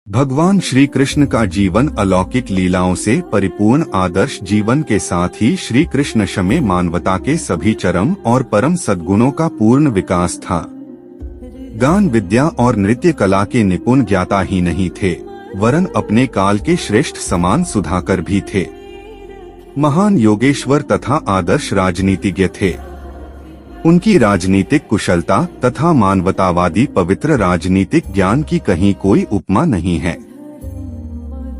भगवान श्री कृष्ण का जीवन अलौकिक लीलाओं से परिपूर्ण आदर्श जीवन के साथ ही श्री कृष्ण में मानवता के सभी चरम और परम सद्गुणों का पूर्ण विकास था। गान विद्या और नृत्य कला के निपुण ज्ञाता ही नहीं थे, वरन अपने काल के श्रेष्ठ समान सुधाकर भी थे। महान योगेश्वर तथा आदर्श राजनीतिज्ञ थे। उनकी राजनीतिक कुशलता तथा मानवतावादी पवित्र राजनीतिक ज्ञान की कहीं कोई उपमा नहीं है।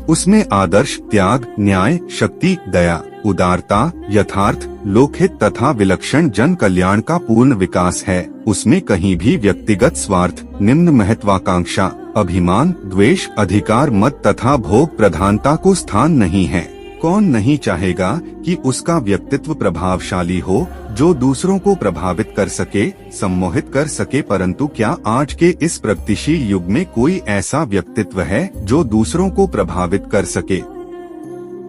उसमें आदर्श, त्याग, न्याय, शक्ति, दया, उदारता, यथार्थ, लोकहित तथा विलक्षण जन कल्याण का पूर्ण विकास है। उसमें कहीं भी व्यक्तिगत स्वार्थ, निम्न महत्वाकांक्षा, अभिमान, द्वेष, अधिकार मत तथा भोग प्रधानता को स्थान नहीं है। कौन नहीं चाहेगा कि उसका व्यक्तित्व प्रभावशाली हो, जो दूसरों को प्रभावित कर सके, सम्मोहित कर सके, परंतु क्या आज के इस प्रगतिशील युग में कोई ऐसा व्यक्तित्व है जो दूसरों को प्रभावित कर सके?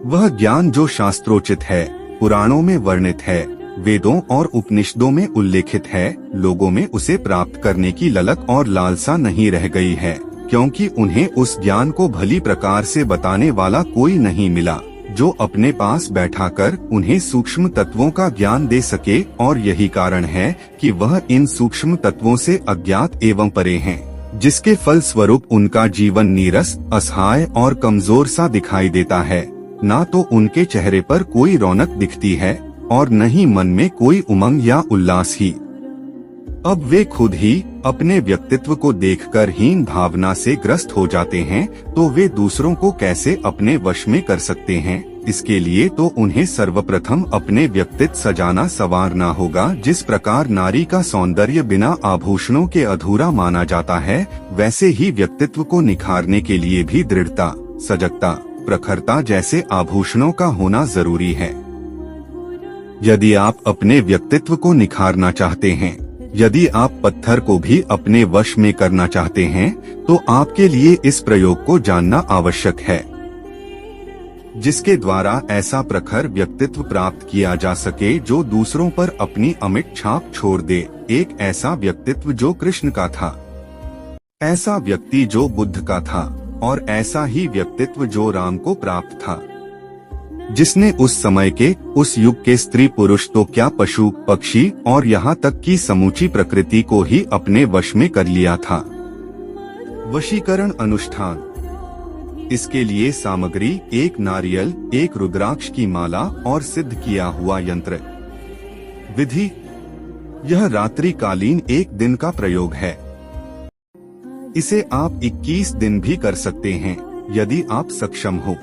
वह ज्ञान जो शास्त्रोचित है, पुराणों में वर्णित है, वेदों और उपनिषदों में उल्लेखित है, लोगों में उसे प्राप्त करने की ललक और लालसा नहीं रह गई है, क्योंकि उन्हें उस ज्ञान को भली प्रकार से बताने वाला कोई नहीं मिला जो अपने पास बैठाकर उन्हें सूक्ष्म तत्वों का ज्ञान दे सके। और यही कारण है कि वह इन सूक्ष्म तत्वों से अज्ञात एवं परे हैं, जिसके फल स्वरूप उनका जीवन नीरस, असहाय और कमजोर सा दिखाई देता है। ना तो उनके चेहरे पर कोई रौनक दिखती है और न ही मन में कोई उमंग या उल्लास ही। अब वे खुद ही अपने व्यक्तित्व को देखकर हीन भावना से ग्रस्त हो जाते हैं, तो वे दूसरों को कैसे अपने वश में कर सकते हैं? इसके लिए तो उन्हें सर्वप्रथम अपने व्यक्तित्व सजाना संवारना होगा। जिस प्रकार नारी का सौंदर्य बिना आभूषणों के अधूरा माना जाता है, वैसे ही व्यक्तित्व को निखारने के लिए भी दृढ़ता, सजगता, प्रखरता जैसे आभूषणों का होना जरूरी है। यदि आप अपने व्यक्तित्व को निखारना चाहते हैं, यदि आप पत्थर को भी अपने वश में करना चाहते हैं, तो आपके लिए इस प्रयोग को जानना आवश्यक है, जिसके द्वारा ऐसा प्रखर व्यक्तित्व प्राप्त किया जा सके जो दूसरों पर अपनी अमिट छाप छोड़ दे। एक ऐसा व्यक्तित्व जो कृष्ण का था, ऐसा व्यक्ति जो बुद्ध का था, और ऐसा ही व्यक्तित्व जो राम को प्राप्त था, जिसने उस समय के, उस युग के स्त्री पुरुष तो क्या पशु पक्षी और यहाँ तक कि समूची प्रकृति को ही अपने वश में कर लिया था। वशीकरण अनुष्ठान। इसके लिए सामग्री एक नारियल, एक रुद्राक्ष की माला और सिद्ध किया हुआ यंत्र। विधि। यह रात्रिकालीन एक दिन का प्रयोग है। इसे आप 21 दिन भी कर सकते हैं, यदि आप सक्षम हो।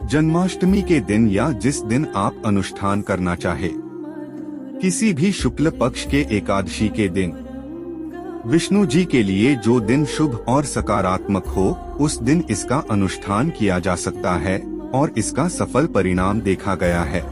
जन्माष्टमी के दिन या जिस दिन आप अनुष्ठान करना चाहे, किसी भी शुक्ल पक्ष के एकादशी के दिन, विष्णु जी के लिए जो दिन शुभ और सकारात्मक हो, उस दिन इसका अनुष्ठान किया जा सकता है और इसका सफल परिणाम देखा गया है।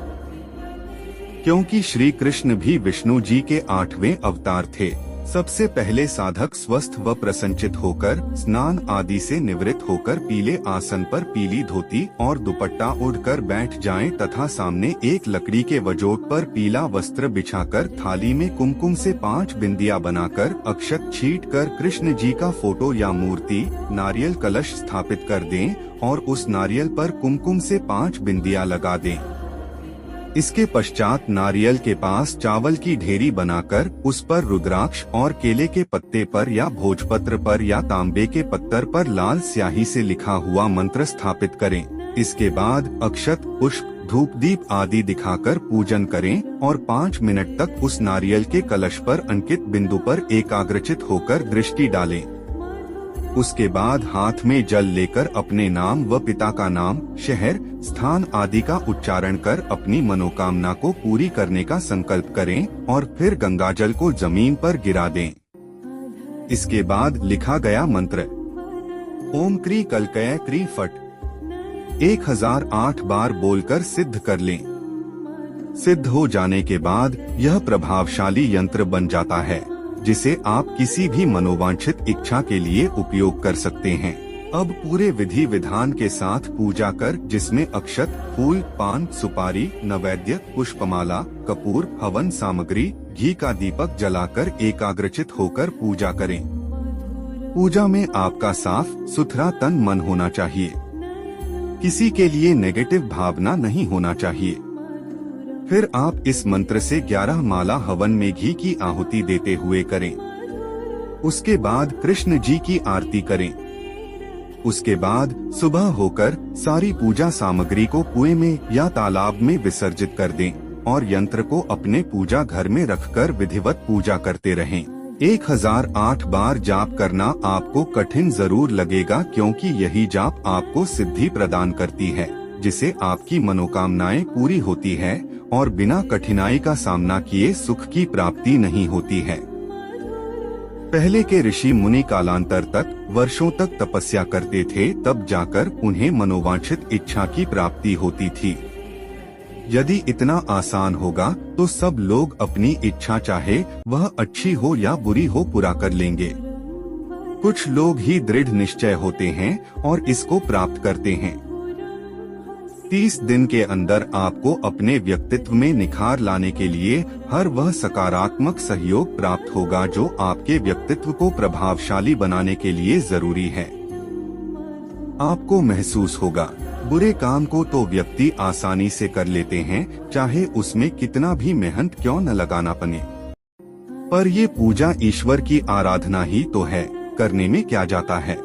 क्योंकि श्री कृष्ण भी विष्णु जी के 8वें अवतार थे। सबसे पहले साधक स्वस्थ व प्रसन्नचित होकर स्नान आदि से निवृत्त होकर पीले आसन पर पीली धोती और दुपट्टा ओढ़कर बैठ जाएं तथा सामने एक लकड़ी के वजोट पर पीला वस्त्र बिछाकर थाली में कुमकुम से 5 बिंदियां बनाकर अक्षत छीट कर कृष्ण जी का फोटो या मूर्ति, नारियल कलश स्थापित कर दें और उस नारियल पर कुमकुम से 5 बिंदियां लगा दें। इसके पश्चात नारियल के पास चावल की ढेरी बनाकर उस पर रुद्राक्ष और केले के पत्ते पर या भोजपत्र पर या तांबे के पत्थर पर लाल स्याही से लिखा हुआ मंत्र स्थापित करें। इसके बाद अक्षत, पुष्प, धूप दीप आदि दिखाकर पूजन करें और 5 मिनट तक उस नारियल के कलश पर अंकित बिंदु पर एकाग्रचित होकर दृष्टि डालें। उसके बाद हाथ में जल लेकर अपने नाम व पिता का नाम, शहर, स्थान आदि का उच्चारण कर अपनी मनोकामना को पूरी करने का संकल्प करें और फिर गंगाजल को जमीन पर गिरा दें। इसके बाद लिखा गया मंत्र ओम क्री कलकय क्री फट 1008 बार बोलकर सिद्ध कर लें। सिद्ध हो जाने के बाद यह प्रभावशाली यंत्र बन जाता है, जिसे आप किसी भी मनोवांछित इच्छा के लिए उपयोग कर सकते हैं। अब पूरे विधि विधान के साथ पूजा कर, जिसमें अक्षत, फूल, पान, सुपारी, नैवेद्य, पुष्पमाला, कपूर, हवन सामग्री, घी का दीपक जलाकर एकाग्रचित होकर पूजा करें। पूजा में आपका साफ सुथरा तन मन होना चाहिए। किसी के लिए नेगेटिव भावना नहीं होना चाहिए। फिर आप इस मंत्र से 11 माला हवन में घी की आहुति देते हुए करें। उसके बाद कृष्ण जी की आरती करें। उसके बाद सुबह होकर सारी पूजा सामग्री को कुएं में या तालाब में विसर्जित कर दें और यंत्र को अपने पूजा घर में रखकर विधिवत पूजा करते रहें। 1008 बार जाप करना आपको कठिन जरूर लगेगा, क्योंकि यही जाप आपको सिद्धि प्रदान करती है, जिसे आपकी मनोकामनाएं पूरी होती है और बिना कठिनाई का सामना किए सुख की प्राप्ति नहीं होती है। पहले के ऋषि मुनि कालांतर तक वर्षों तक तपस्या करते थे, तब जाकर उन्हें मनोवांछित इच्छा की प्राप्ति होती थी। यदि इतना आसान होगा तो सब लोग अपनी इच्छा चाहे वह अच्छी हो या बुरी हो पूरा कर लेंगे। कुछ लोग ही दृढ़ निश्चय होते हैं और इसको प्राप्त करते हैं। 30 दिन के अंदर आपको अपने व्यक्तित्व में निखार लाने के लिए हर वह सकारात्मक सहयोग प्राप्त होगा जो आपके व्यक्तित्व को प्रभावशाली बनाने के लिए जरूरी है। आपको महसूस होगा, बुरे काम को तो व्यक्ति आसानी से कर लेते हैं, चाहे उसमें कितना भी मेहनत क्यों न लगाना पड़े। पर ये पूजा ईश्वर की आराधना ही तो है, करने में क्या जाता है।